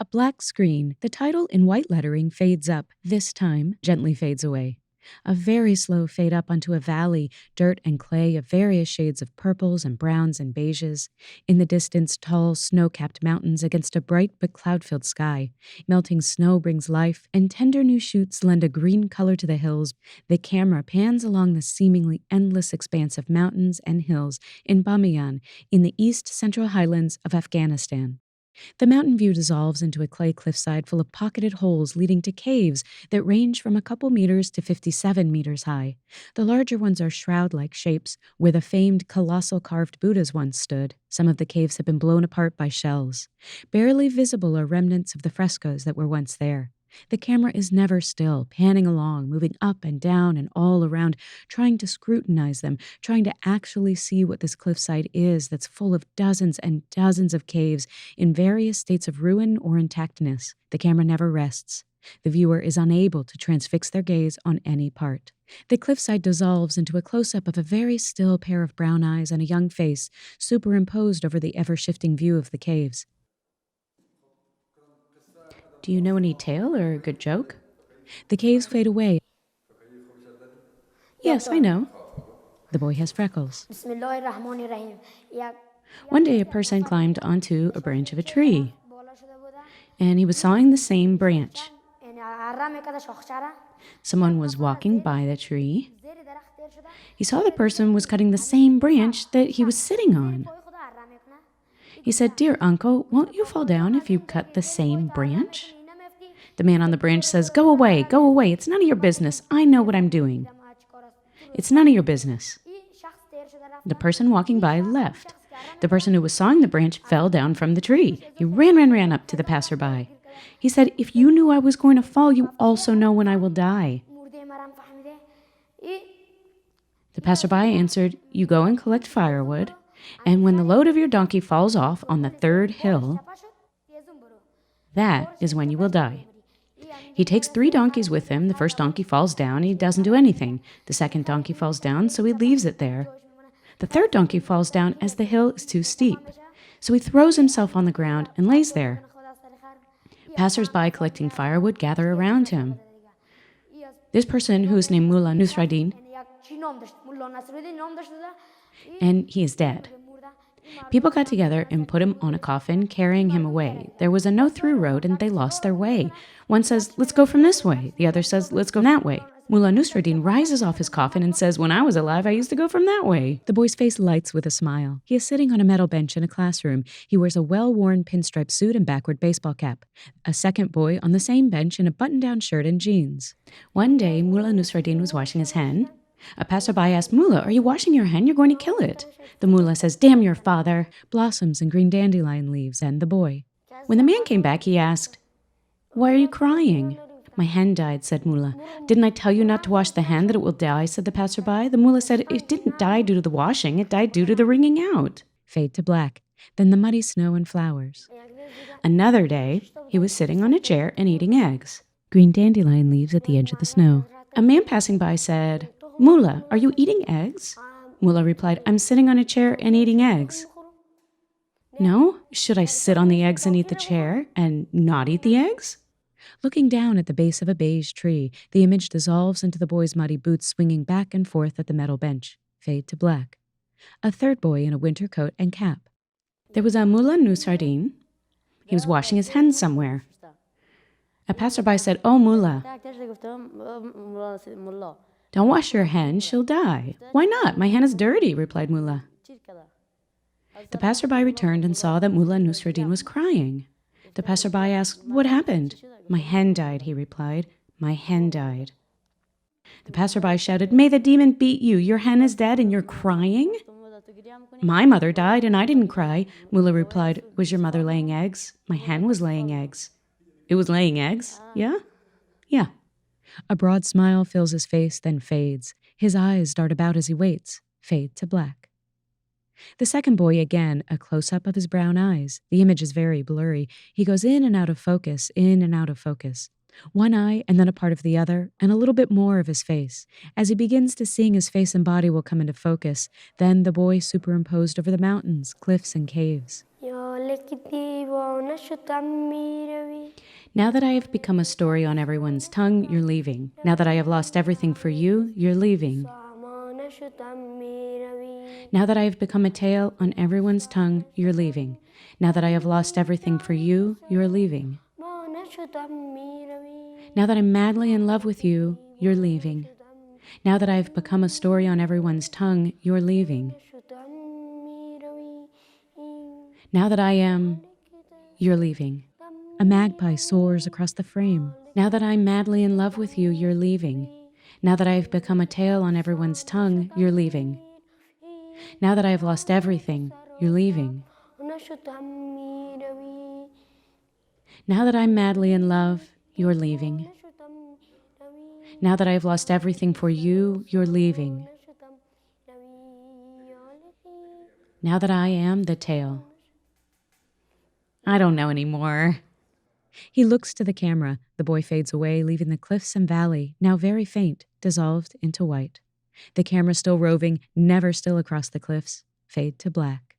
A black screen. The title in white lettering fades up. This time, gently fades away. A very slow fade up onto a valley, dirt and clay of various shades of purples and browns and beiges. In the distance, tall, snow-capped mountains against a bright but cloud-filled sky. Melting snow brings life, and tender new shoots lend a green color to the hills. The camera pans along the seemingly endless expanse of mountains and hills in Bamiyan, in the east-central highlands of Afghanistan. The mountain view dissolves into a clay cliffside full of pocketed holes leading to caves that range from a couple meters to 57 meters high. The larger ones are shroud-like shapes, where the famed colossal carved Buddhas once stood. Some of the caves have been blown apart by shells. Barely visible are remnants of the frescoes that were once there. The camera is never still, panning along, moving up and down and all around, trying to scrutinize them, trying to actually see what this cliffside is that's full of dozens and dozens of caves in various states of ruin or intactness. The camera never rests. The viewer is unable to transfix their gaze on any part. The cliffside dissolves into a close-up of a very still pair of brown eyes and a young face, superimposed over the ever-shifting view of the caves. Do you know any tale or a good joke? The caves fade away. Yes, I know. The boy has freckles. One day a person climbed onto a branch of a tree, and he was sawing the same branch. Someone was walking by the tree. He saw the person was cutting the same branch that he was sitting on. He said, "Dear uncle, won't you fall down if you cut the same branch?" The man on the branch says, go away, it's none of your business. I know what I'm doing." It's none of your business. The person walking by left. The person who was sawing the branch fell down from the tree. He ran up to the passerby. He said, "If you knew I was going to fall, you also know when I will die." The passerby answered, "You go and collect firewood, and when the load of your donkey falls off on the third hill, that is when you will die." He takes 3 donkeys with him. The first donkey falls down. He doesn't do anything. The second donkey falls down, so he leaves it there. The third donkey falls down as the hill is too steep. So he throws himself on the ground and lays there. Passers-by collecting firewood gather around him. This person, who is named Mullah Nusraddin, and he is dead. People got together and put him on a coffin, carrying him away. There was a no-through road, and they lost their way. One says, "Let's go from this way." The other says, "Let's go that way." Mullah Nusraddin rises off his coffin and says, "When I was alive, I used to go from that way." The boy's face lights with a smile. He is sitting on a metal bench in a classroom. He wears a well-worn pinstripe suit and backward baseball cap. A second boy on the same bench in a button-down shirt and jeans. One day, Mullah Nusraddin was washing his hen. A passerby asked, "Mullah, are you washing your hen? You're going to kill it." The mullah says, "Damn your father." Blossoms and green dandelion leaves and the boy. When the man came back, he asked, "Why are you crying?" "My hen died," said Mullah. "Didn't I tell you not to wash the hen, that it will die?" said the passerby. The mullah said, "It didn't die due to the washing, it died due to the wringing out." Fade to black, then the muddy snow and flowers. Another day, he was sitting on a chair and eating eggs. Green dandelion leaves at the edge of the snow. A man passing by said, "Mullah, are you eating eggs?" Mullah replied, "I'm sitting on a chair and eating eggs." "No? Should I sit on the eggs and eat the chair and not eat the eggs?" Looking down at the base of a beige tree, the image dissolves into the boy's muddy boots swinging back and forth at the metal bench. Fade to black. A third boy in a winter coat and cap. There was a Mullah Nusraddin. He was washing his hen somewhere. A passerby said, "Oh, Mullah, don't wash your hen, she'll die." "Why not? My hen is dirty," replied Mullah. The passerby returned and saw that Mullah Nusraddin was crying. The passerby asked, "What happened?" "My hen died," he replied. "My hen died." The passerby shouted, "May the demon beat you. Your hen is dead and you're crying?" "My mother died and I didn't cry." Mullah replied, "Was your mother laying eggs?" "My hen was laying eggs." "It was laying eggs? Yeah?" "Yeah." A broad smile fills his face, then fades. His eyes dart about as he waits. Fade to black. The second boy again, a close-up of his brown eyes. The image is very blurry. He goes in and out of focus, in and out of focus. One eye and then a part of the other, and a little bit more of his face. As he begins to sing, his face and body will come into focus. Then the boy superimposed over the mountains, cliffs, and caves. Now that I have become a story on everyone's tongue, you're leaving. Now that I have lost everything for you, you're leaving. Now that I have become a tale on everyone's tongue, you're leaving. Now that I have lost everything for you, you're leaving. Now that I'm madly in love with you, you're leaving. Now that I have become a story on everyone's tongue, you're leaving. Now that I am, you're leaving. A magpie soars across the frame. Now that I'm madly in love with you, you're leaving. Now that I have become a tale on everyone's tongue, you're leaving. Now that I have lost everything, you're leaving. Now that I'm madly in love, you're leaving. Now that I have lost everything for you, you're leaving. Now that I am the tale. I don't know anymore. He looks to the camera. The boy fades away, leaving the cliffs and valley, now very faint, dissolved into white. The camera still roving, never still across the cliffs, fade to black.